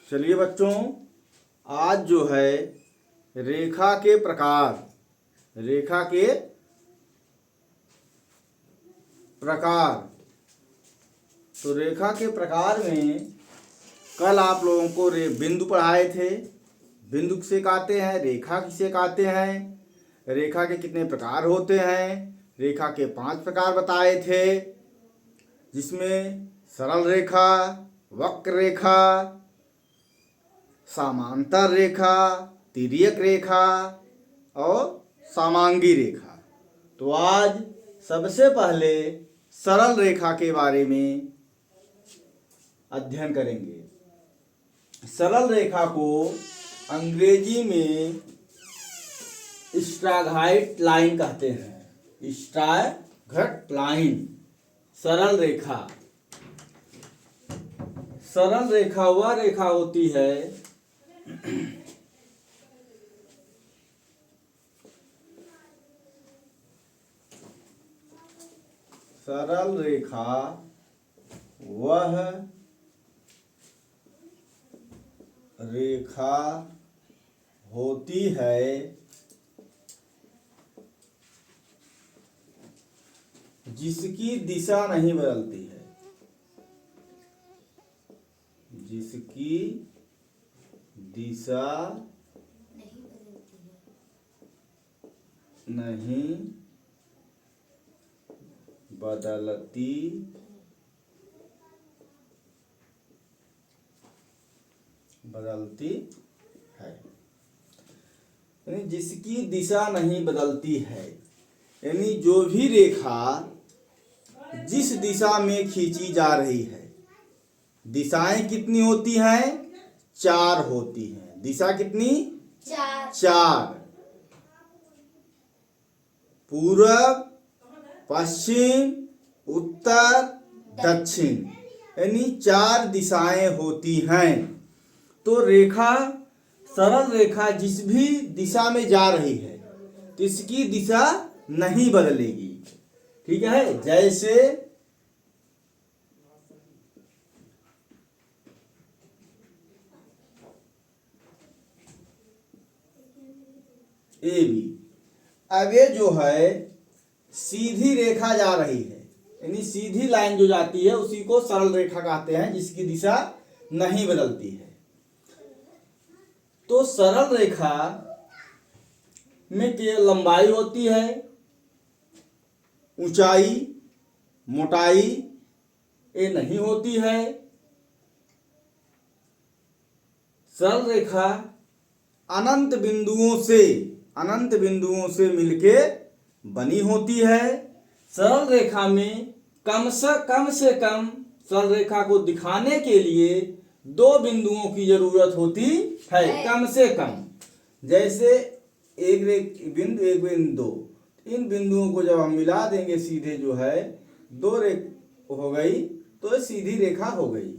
चलिए बच्चों, आज जो है रेखा के प्रकार तो रेखा के प्रकार में कल आप लोगों को बिंदु पढ़ाए थे। बिंदु किसे कहते हैं, रेखा किसे कहते हैं, रेखा के कितने प्रकार होते हैं। रेखा के 5 प्रकार बताए थे, जिसमें सरल रेखा, वक्र रेखा, समांतर रेखा, तिर्यक रेखा और समांगी रेखा। तो आज सबसे पहले सरल रेखा के बारे में अध्ययन करेंगे। सरल रेखा को अंग्रेजी में स्ट्रैगहाइट लाइन कहते हैं। स्ट्रैगहाइट लाइन सरल रेखा। सरल रेखा वह रेखा होती है सरल रेखा वह रेखा होती है जिसकी दिशा नहीं बदलती है, जिसकी दिशा नहीं बदलती है। यानी जिसकी दिशा नहीं बदलती है, यानी जो भी रेखा जिस दिशा में खींची जा रही है। दिशाएं कितनी होती हैं? 4 होती हैं। दिशा कितनी? 4। पूरब, पश्चिम, उत्तर, दक्षिण, यानी 4 दिशाएं होती हैं। तो रेखा, सरल रेखा जिस भी दिशा में जा रही है तो इसकी दिशा नहीं बदलेगी। ठीक है, जैसे ए बी। अब ये जो है सीधी रेखा जा रही है, यानी सीधी लाइन जो जाती है उसी को सरल रेखा कहते हैं, जिसकी दिशा नहीं बदलती है। तो सरल रेखा में केवल लंबाई होती है, ऊंचाई, मोटाई ये नहीं होती है। सरल रेखा अनंत बिंदुओं से मिलके बनी होती है। सरल रेखा में कम से कम सरल रेखा को दिखाने के लिए 2 बिंदुओं की जरूरत होती है, कम से कम। जैसे एक बिंदु 2, इन बिंदुओं को जब हम मिला देंगे सीधे, जो है 2 रेखा हो गई, तो ये सीधी रेखा हो गई।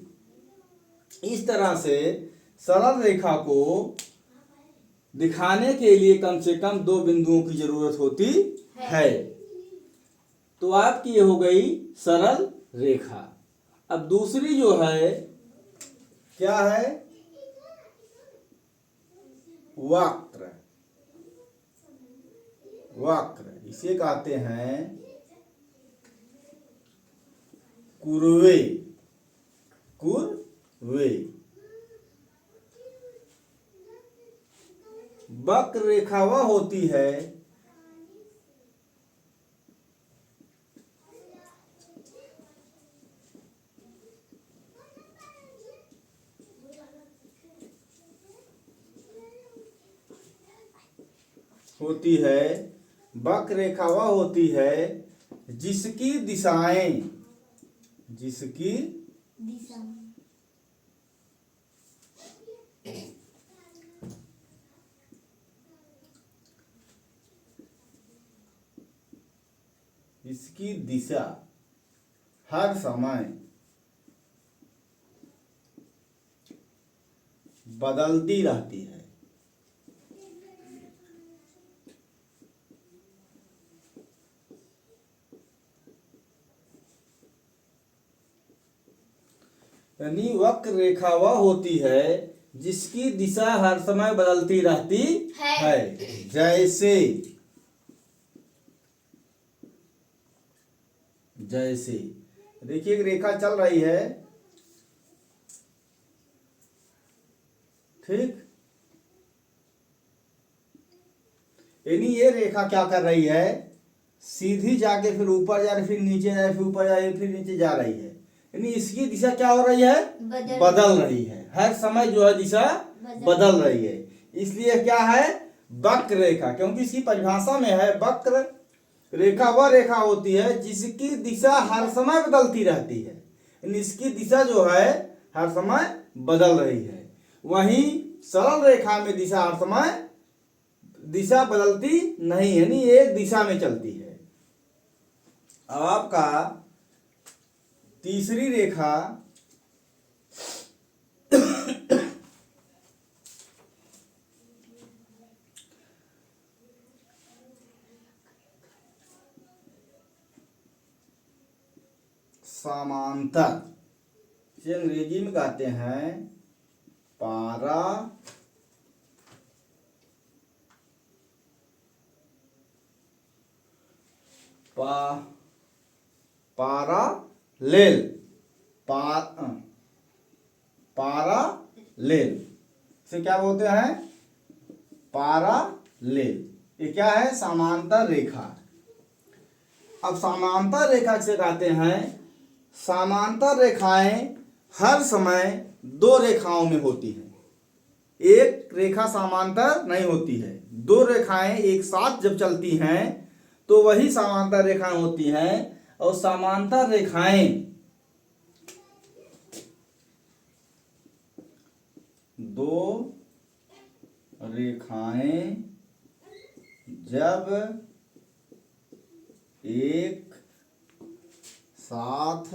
इस तरह से सरल रेखा को दिखाने के लिए कम से कम 2 बिंदुओं की जरूरत होती है। तो आपकी ये हो गई सरल रेखा। अब दूसरी जो है क्या है? वक्र। इसे कहते हैं कुरवे। वक्र रेखा वह होती है वक्र रेखा वह होती है जिसकी दिशाएं इसकी दिशा हर समय बदलती रहती है। यानी वक्र रेखा वह होती है जिसकी दिशा हर समय बदलती रहती है। जैसे जैसे देखिए एक रेखा चल रही है, ठीक, यानी ये रेखा क्या कर रही है, सीधी जाके फिर ऊपर जा रही, फिर नीचे जा रही, फिर ऊपर जा रही, फिर नीचे जा रही है। यानी इसकी दिशा क्या हो रही है, बदल रही है, हर समय जो है दिशा बदल रही है। इसलिए क्या है, वक्र रेखा, क्योंकि इसकी परिभाषा में है वक्र रेखा वह रेखा होती है जिसकी दिशा हर समय बदलती रहती है। यानी इसकी दिशा जो है हर समय बदल रही है। वहीं सरल रेखा में दिशा हर समय दिशा बदलती नहीं, यानी एक दिशा में चलती है। अब आपका तीसरी रेखा समांतर, इसे अंग्रेजी में कहते हैं पारा पारालेल, पारालेल, इसे क्या बोलते हैं, पारालेल। ये क्या है, समांतर रेखा। अब समांतर रेखा किसे कहते हैं, समांतर रेखाएं हर समय दो रेखाओं में होती हैं, एक रेखा समांतर नहीं होती है। दो रेखाएं एक साथ जब चलती हैं तो वही समांतर रेखाएं होती हैं। और समांतर रेखाएं दो रेखाएं जब एक साथ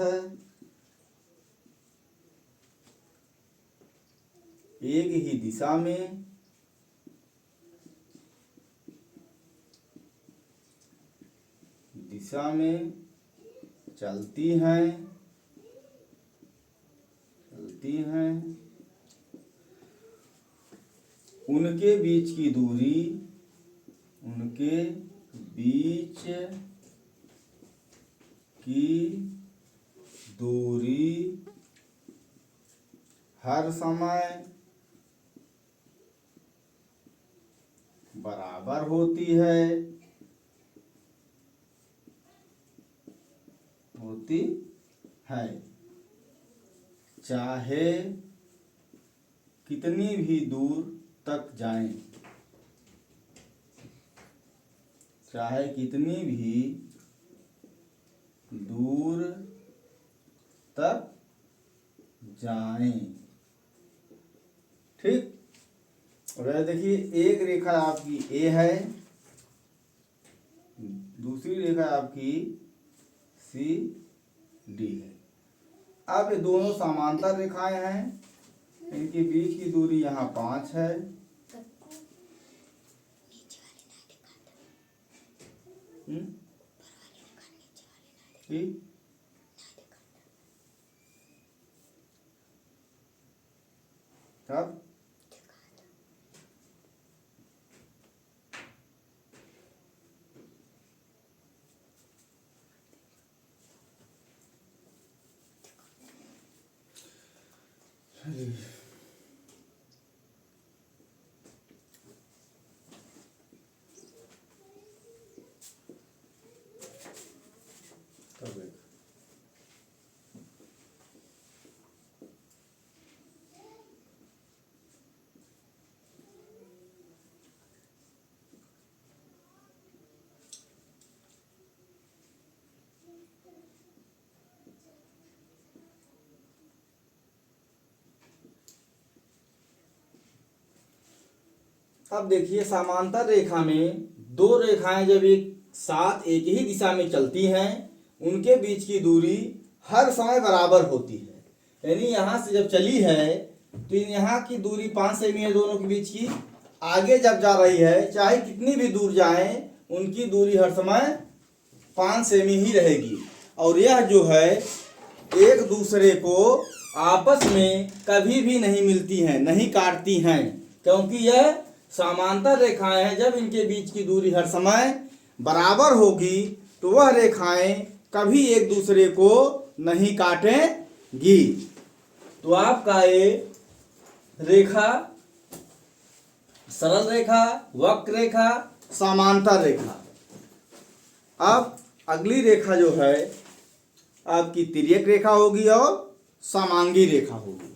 एक ही दिशा में चलती हैं उनके बीच की दूरी हर समय बराबर होती है, चाहे कितनी भी दूर तक जाएं, चाहे कितनी भी दूर तक जाएं, ठीक। और देखिए एक रेखा आपकी ए है, दूसरी रेखा आपकी सी डी है। अब ये दोनों समांतर रेखाएं हैं, इनके बीच की दूरी यहाँ 5 है। ठीक, तब अब देखिए समांतर रेखा में दो रेखाएं जब एक साथ एक ही दिशा में चलती हैं उनके बीच की दूरी हर समय बराबर होती है। यानी यहाँ से जब चली है तो यहाँ की दूरी 5 सेमी है दोनों के बीच की। आगे जब जा रही है चाहे कितनी भी दूर जाएं उनकी दूरी हर समय 5 सेमी ही रहेगी। और यह जो है एक दूसरे को आपस में कभी भी नहीं मिलती हैं, नहीं काटती हैं, क्योंकि यह समांतर रेखाएं हैं। जब इनके बीच की दूरी हर समय बराबर होगी तो वह रेखाएं कभी एक दूसरे को नहीं काटेंगी। तो आपका ये रेखा, सरल रेखा, वक्र रेखा, समांतर रेखा। अब अगली रेखा जो है आपकी तिर्यक रेखा होगी और समांगी रेखा होगी।